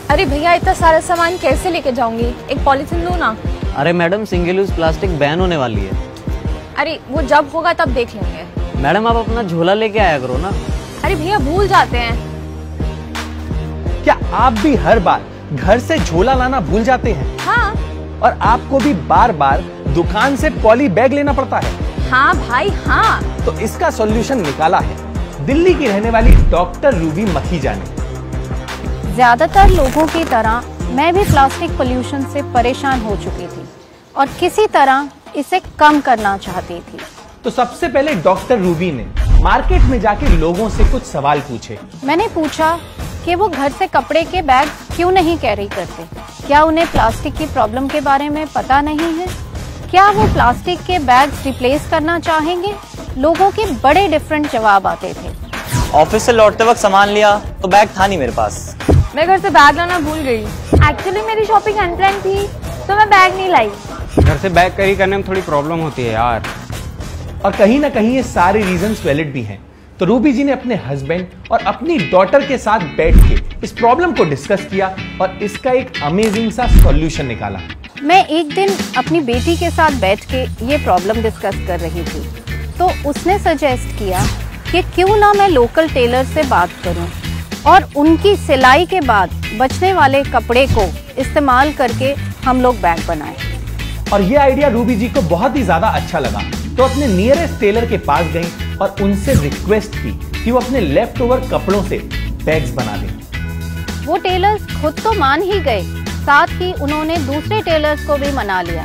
अरे भैया इतना सारा सामान कैसे लेके जाऊंगी, एक पॉलिथीन लो ना। अरे madam single use plastic ban होने वाली है। अरे वो जब होगा तब देख लेंगे। मैडम आप अपना झोला लेके आया करो ना। अरे भैया भूल जाते हैं। क्या आप भी हर बार घर से झोला लाना भूल जाते हैं? हाँ। और आपको भी बार बार दुकान से पॉली बैग लेना पड़ता है? हाँ भाई हाँ। तो इसका सॉल्यूशन निकाला है दिल्ली की रहने वाली डॉक्टर रूबी मखीजा ने। ज्यादातर लोगों की तरह मैं भी प्लास्टिक पोल्यूशन से परेशान हो चुकी थी और किसी तरह इसे कम करना चाहती थी। तो सबसे पहले डॉक्टर रूबी ने मार्केट में जाके लोगों से कुछ सवाल पूछे। मैंने पूछा कि वो घर से कपड़े के बैग क्यों नहीं कैरी करते, क्या उन्हें प्लास्टिक की प्रॉब्लम के बारे में पता नहीं है, क्या वो प्लास्टिक के बैग्स रिप्लेस करना चाहेंगे। लोगों के बड़े डिफरेंट जवाब आते थे। ऑफिस से लौटते वक्त सामान लिया तो बैग था नहीं मेरे पास। मैं घर से बैग लाना भूल गई। एक्चुअली मेरी शॉपिंग अनप्लान थी तो मैं बैग नहीं लाई। घर से बैग कैरी करने में थोड़ी प्रॉब्लम होती है यार। और कहीं ना कहीं ये सारे रीजंस वैलिड भी हैं। तो रूबी जी ने अपने हस्बैंड और अपनी डॉटर के साथ बैठ के इस प्रॉब्लम को डिस्कस किया और इसका एक अमेजिंग सा सॉल्यूशन निकाला। मैं एक दिन अपनी बेटी के साथ बैठ के ये प्रॉब्लम डिस्कस कर रही थी तो उसने सजेस्ट किया कि क्यों ना मैं लोकल टेलर से बात करूं और उनकी सिलाई के बाद बचने वाले कपड़े को इस्तेमाल करके हम लोग बैग बनाएं। और ये आइडिया रूबी जी को बहुत ही ज्यादा अच्छा लगा तो अपने नियरेस्ट टेलर के पास गई और उनसे रिक्वेस्ट की कि वो अपने लेफ्ट ओवर कपड़ों से बैग्स बना दें। वो टेलर्स खुद तो मान ही गए, साथ ही उन्होंने दूसरे टेलर्स को भी मना लिया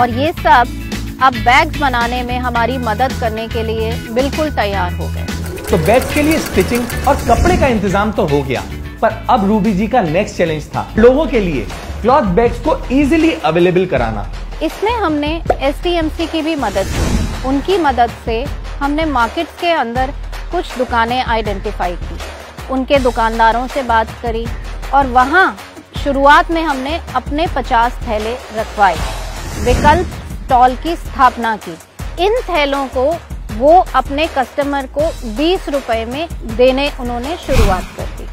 और ये सब अब बैग्स बनाने में हमारी मदद करने के लिए बिल्कुल तैयार हो गए। तो बैग्स के लिए स्टिचिंग और कपड़े का इंतजाम तो हो गया, पर अब रूबी जी का नेक्स्ट चैलेंज था लोगों के लिए क्लॉथ बैग्स को इजीली अवेलेबल कराना। इसमें हमने STMC की भी मदद की। उनकी मदद से हमने मार्केट के अंदर कुछ दुकानें आइडेंटिफाई की, उनके दुकानदारों से बात करी और वहां शुरुआत में हमने अपने 50 थैले रखवाए। विकल्प स्टॉल की स्थापना की। इन थैलों को वो अपने कस्टमर को 20 रुपए में देने उन्होंने शुरुआत कर दी।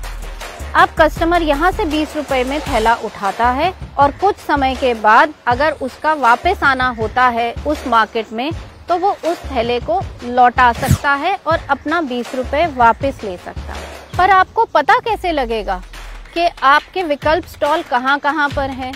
अब कस्टमर यहाँ से 20 रुपए में थैला उठाता है और कुछ समय के बाद अगर उसका वापस आना होता है उस मार्केट में तो वो उस थैले को लौटा सकता है और अपना 20 रुपए वापस ले सकता है। पर आपको पता कैसे लगेगा कि आपके विकल्प स्टॉल कहाँ कहाँ पर हैं?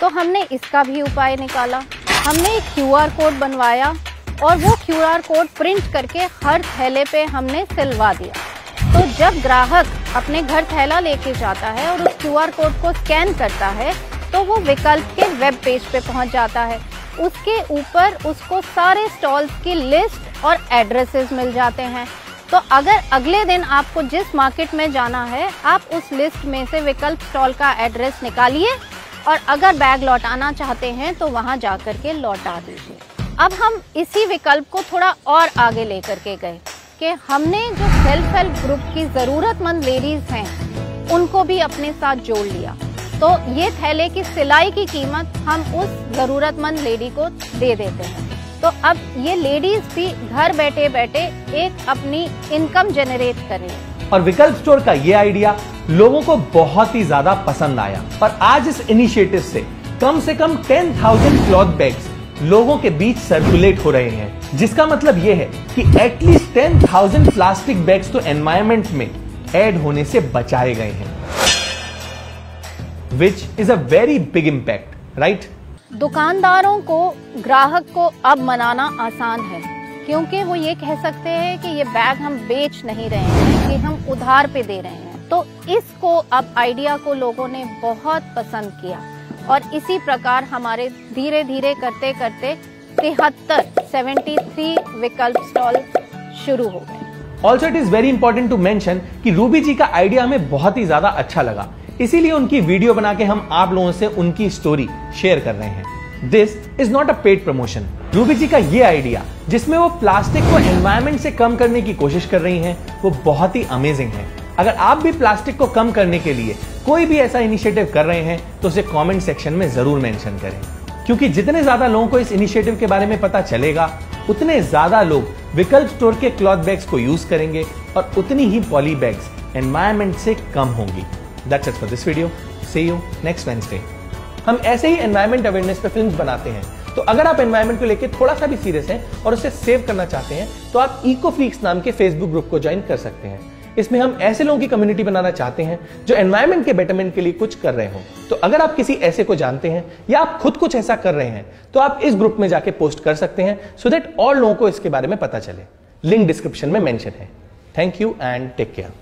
तो हमने इसका भी उपाय निकाला। हमने एक QR कोड बनवाया और वो QR कोड प्रिंट करके हर थैले पे हमने सिलवा दिया। तो जब ग्राहक अपने घर थैला लेके जाता है और उस QR कोड को स्कैन करता है तो वो विकल्प के वेब पेज पे पहुंच जाता है। उसके ऊपर उसको सारे स्टॉल्स की लिस्ट और एड्रेसेस मिल जाते हैं। तो अगर अगले दिन आपको जिस मार्केट में जाना है आप उस लिस्ट में से विकल्प स्टॉल का एड्रेस निकालिए और अगर बैग लौटाना चाहते हैं तो वहां जाकर के लौटा दीजिए। अब हम इसी विकल्प को थोड़ा और आगे लेकर के गए कि हमने जो सेल्फ हेल्प ग्रुप की जरूरतमंद लेडीज हैं उनको भी अपने साथ जोड़ लिया। तो ये थैले की सिलाई की कीमत हम उस जरूरतमंद लेडी को दे देते हैं। तो अब ये लेडीज भी घर बैठे बैठे एक अपनी इनकम जनरेट करें। और विकल्प स्टोर का ये आइडिया लोगों को बहुत ही ज्यादा पसंद आया और आज इस इनिशिएटिव से कम 10,000 क्लॉथ बैग्स लोगों के बीच सर्कुलेट हो रहे हैं, जिसका मतलब ये है कि एटलीस्ट 10,000 प्लास्टिक बैग्स तो एनवायरमेंट में ऐड होने से बचाए गए हैं, which is a very big impact, right? दुकानदारों को ग्राहक को अब मनाना आसान है क्योंकि वो ये कह सकते हैं कि ये बैग हम बेच नहीं रहे हैं, कि हम उधार पे दे रहे हैं। तो इसको अब आइडिया को लोगों ने बहुत पसंद किया और इसी प्रकार हमारे धीरे धीरे करते करते 73 विकल्प स्टॉल शुरू हो गए। Also it is very important to mention कि रूबी जी का आइडिया हमें बहुत ही ज्यादा अच्छा लगा, इसीलिए उनकी वीडियो बना के हम आप लोगों से उनकी स्टोरी शेयर कर रहे हैं। This is not a paid promotion. Ruby ji का ये आइडिया जिसमें वो प्लास्टिक को एनवायरमेंट से कम करने की कोशिश कर रही हैं, वो बहुत ही अमेजिंग है। अगर आप भी प्लास्टिक को कम करने के लिए कोई भी ऐसा इनिशिएटिव कर रहे हैं तो उसे कमेंट सेक्शन में जरूर मेंशन करें, क्योंकि जितने ज्यादा लोगों को इस इनिशिएटिव के बारे में पता चलेगा उतने ज्यादा लोग विकल्प स्टोर के क्लॉथ बैग्स को यूज करेंगे और उतनी ही पॉली बैग्स एनवायरमेंट से कम होंगी। That's it for this video, see you next Wednesday. हम ऐसे ही एनवायरमेंट अवेयरनेस पे फिल्म्स बनाते हैं, तो अगर आप एनवायरमेंट को लेकर थोड़ा सा भी सीरियस हैं और उसे सेव करना चाहते हैं तो आप इको फ्रीक्स नाम के फेसबुक ग्रुप को ज्वाइन कर सकते हैं। इसमें हम ऐसे लोगों की कम्युनिटी बनाना चाहते हैं जो एनवायरमेंट के बेटरमेंट के लिए कुछ कर रहे हो। तो अगर आप किसी ऐसे को जानते हैं या आप खुद कुछ ऐसा कर रहे हैं तो आप इस ग्रुप में जाके पोस्ट कर सकते हैं सो दैट और लोगों को इसके बारे में पता चले। लिंक डिस्क्रिप्शन में मेंशन है। Thank you and take care.